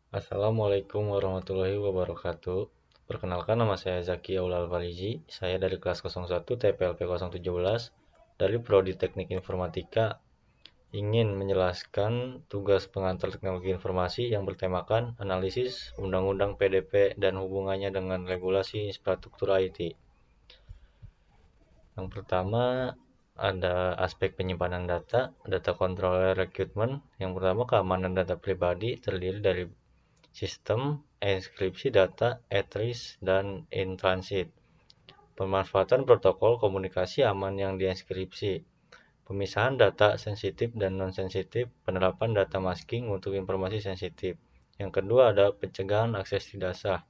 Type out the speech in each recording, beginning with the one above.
Assalamualaikum warahmatullahi wabarakatuh. Perkenalkan, nama saya Zaki Aulal Farizi. Saya dari kelas 01 TPLP 017 dari Prodi Teknik Informatika, ingin menjelaskan tugas pengantar teknologi informasi yang bertemakan analisis Undang-Undang PDP dan hubungannya dengan regulasi infrastruktur IT. Yang pertama ada aspek penyimpanan data, data control recruitment. Yang pertama, keamanan data pribadi terdiri dari sistem enkripsi data at rest dan in transit, pemanfaatan protokol komunikasi aman yang dienkripsi, pemisahan data sensitif dan non-sensitif, penerapan data masking untuk informasi sensitif. Yang kedua ada pencegahan akses tidak sah,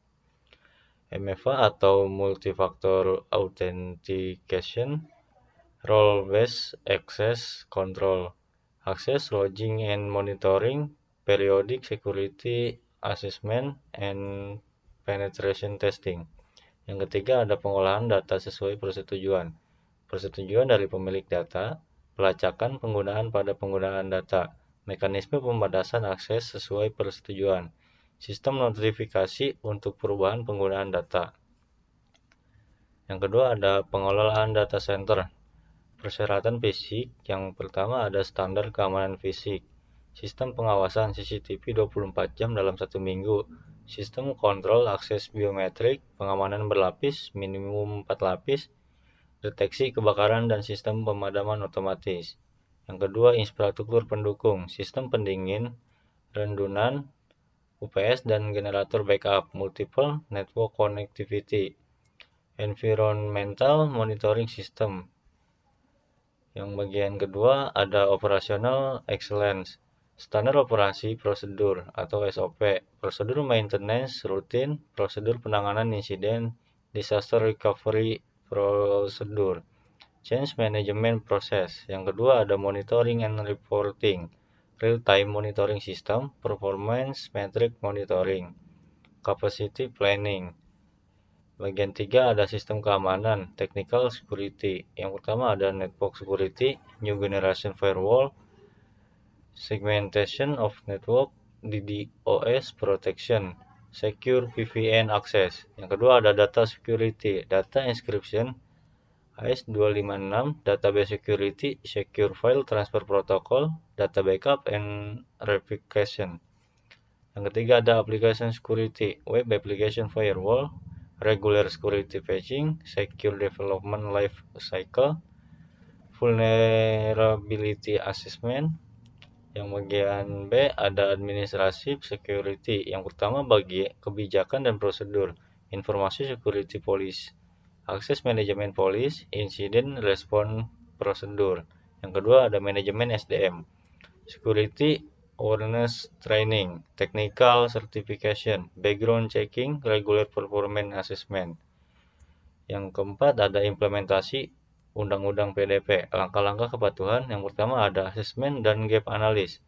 MFA atau multifactor authentication, role based access control, access logging and monitoring, periodic security assessment and penetration testing. Yang ketiga ada pengolahan data sesuai persetujuan. Persetujuan dari pemilik data, pelacakan penggunaan pada penggunaan data, mekanisme pembatasan akses sesuai persetujuan, sistem notifikasi untuk perubahan penggunaan data. Yang kedua ada pengelolaan data center. Persyaratan fisik, yang pertama ada standar keamanan fisik, sistem pengawasan CCTV 24 jam dalam 1 minggu, sistem kontrol akses biometrik, pengamanan berlapis, minimum 4 lapis, deteksi kebakaran dan sistem pemadaman otomatis. Yang kedua, infrastruktur pendukung, sistem pendingin, rendunan, UPS dan generator backup, multiple network connectivity, environmental monitoring system. Yang bagian kedua ada operational excellence, standar operasi prosedur atau SOP, prosedur maintenance rutin, prosedur penanganan insiden, disaster recovery prosedur, change management process. Yang kedua ada monitoring and reporting, real time monitoring system, performance metric monitoring, capacity planning. Bagian 3 ada sistem keamanan, technical security. Yang pertama ada network security, new generation firewall, segmentation of network, DDoS protection, secure VPN access. Yang kedua ada data security, data encryption, AES-256, database security, secure file transfer protocol, data backup and replication. Yang ketiga ada application security, web application firewall, regular security patching, secure development life cycle, vulnerability assessment. Yang bagian B ada administrative security. Yang pertama bagi kebijakan dan prosedur, informasi security policy, access management policy, incident response prosedur. Yang kedua ada manajemen SDM, security awareness training, technical certification, background checking, regular performance assessment. Yang keempat ada implementasi Undang-Undang PDP, langkah-langkah kepatuhan. Yang pertama ada assessment dan gap analysis,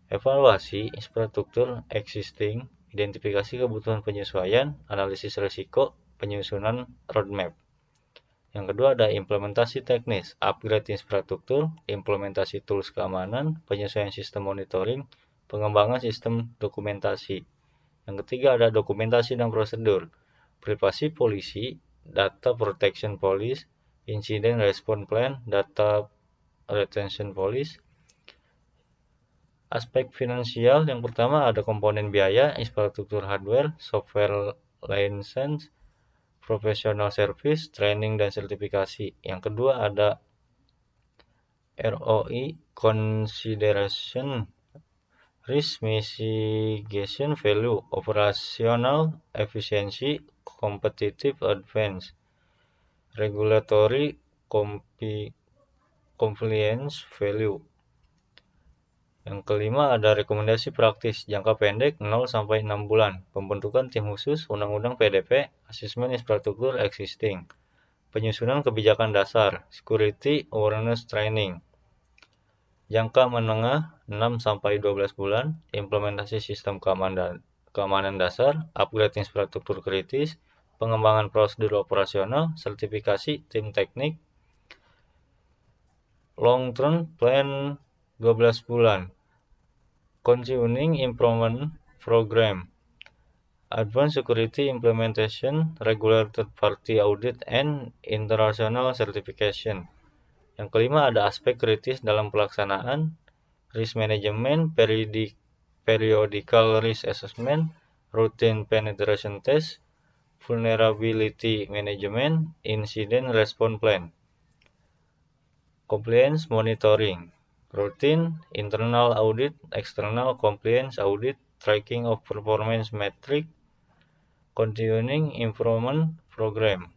evaluasi infrastruktur existing, identifikasi kebutuhan penyesuaian, analisis risiko, penyusunan roadmap. Yang kedua ada implementasi teknis, upgrade infrastruktur, implementasi tools keamanan, penyesuaian sistem monitoring, pengembangan sistem dokumentasi. Yang ketiga ada dokumentasi dan prosedur, privasi policy, data protection policy, incident response plan, data retention policy. Aspek finansial, yang pertama ada komponen biaya, infrastruktur hardware, software license, professional service, training dan sertifikasi. Yang kedua ada ROI consideration, risk mitigation value, operational efficiency, competitive advance, regulatory compliance value. Yang kelima ada rekomendasi praktis jangka pendek 0-6 bulan, pembentukan tim khusus, undang-undang PDP, asesmen infrastruktur existing, penyusunan kebijakan dasar, security awareness training. Jangka menengah 6-12 bulan, implementasi sistem keamanan dasar, upgrade infrastruktur kritis, pengembangan prosedur operasional, sertifikasi tim teknik. Long term plan 12 bulan, continuing improvement Program, Advanced Security Implementation, Regular Third-Party Audit, and International Certification. Yang kelima ada aspek kritis dalam pelaksanaan, Risk Management, Periodical Risk Assessment, Routine Penetration Test, Vulnerability Management, Incident Response Plan. Compliance Monitoring, Routine, Internal Audit, External Compliance Audit, Tracking of Performance Metric, Continuing Improvement Program.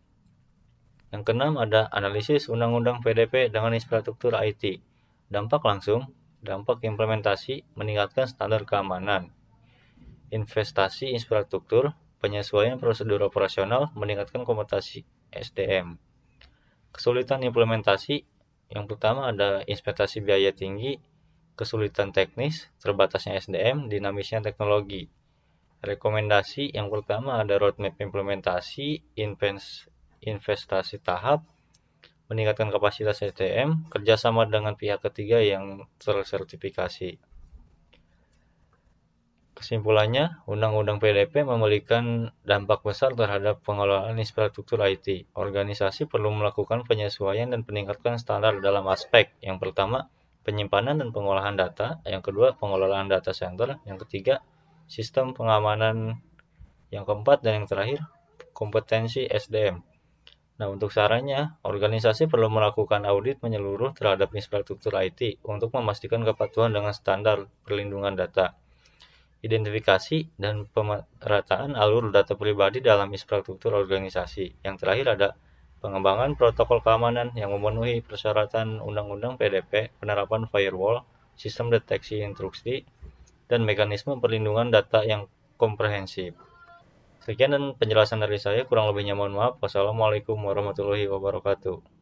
Yang keenam ada analisis undang-undang PDP dengan infrastruktur IT. Dampak langsung, dampak implementasi, meningkatkan standar keamanan. Investasi infrastruktur, penyesuaian prosedur operasional, meningkatkan kompetisi SDM. Kesulitan implementasi, yang pertama ada investasi biaya tinggi, kesulitan teknis, terbatasnya SDM, dinamisnya teknologi. Rekomendasi yang pertama ada roadmap implementasi, investasi tahap, meningkatkan kapasitas SDM, kerjasama dengan pihak ketiga yang tersertifikasi. Kesimpulannya, Undang-Undang PDP memberikan dampak besar terhadap pengelolaan infrastruktur IT. Organisasi perlu melakukan penyesuaian dan peningkatan standar dalam aspek. Yang pertama, penyimpanan dan pengolahan data. Yang kedua, pengelolaan data center. Yang ketiga, sistem pengamanan. Yang keempat dan yang terakhir, kompetensi SDM. Nah, untuk sarannya, organisasi perlu melakukan audit menyeluruh terhadap infrastruktur IT untuk memastikan kepatuhan dengan standar perlindungan data. Identifikasi dan pemerataan alur data pribadi dalam infrastruktur organisasi. Yang terakhir ada pengembangan protokol keamanan yang memenuhi persyaratan Undang-Undang PDP, penerapan firewall, sistem deteksi intrusi, dan mekanisme perlindungan data yang komprehensif. Sekian dan penjelasan dari saya, kurang lebihnya mohon maaf. Wassalamualaikum warahmatullahi wabarakatuh.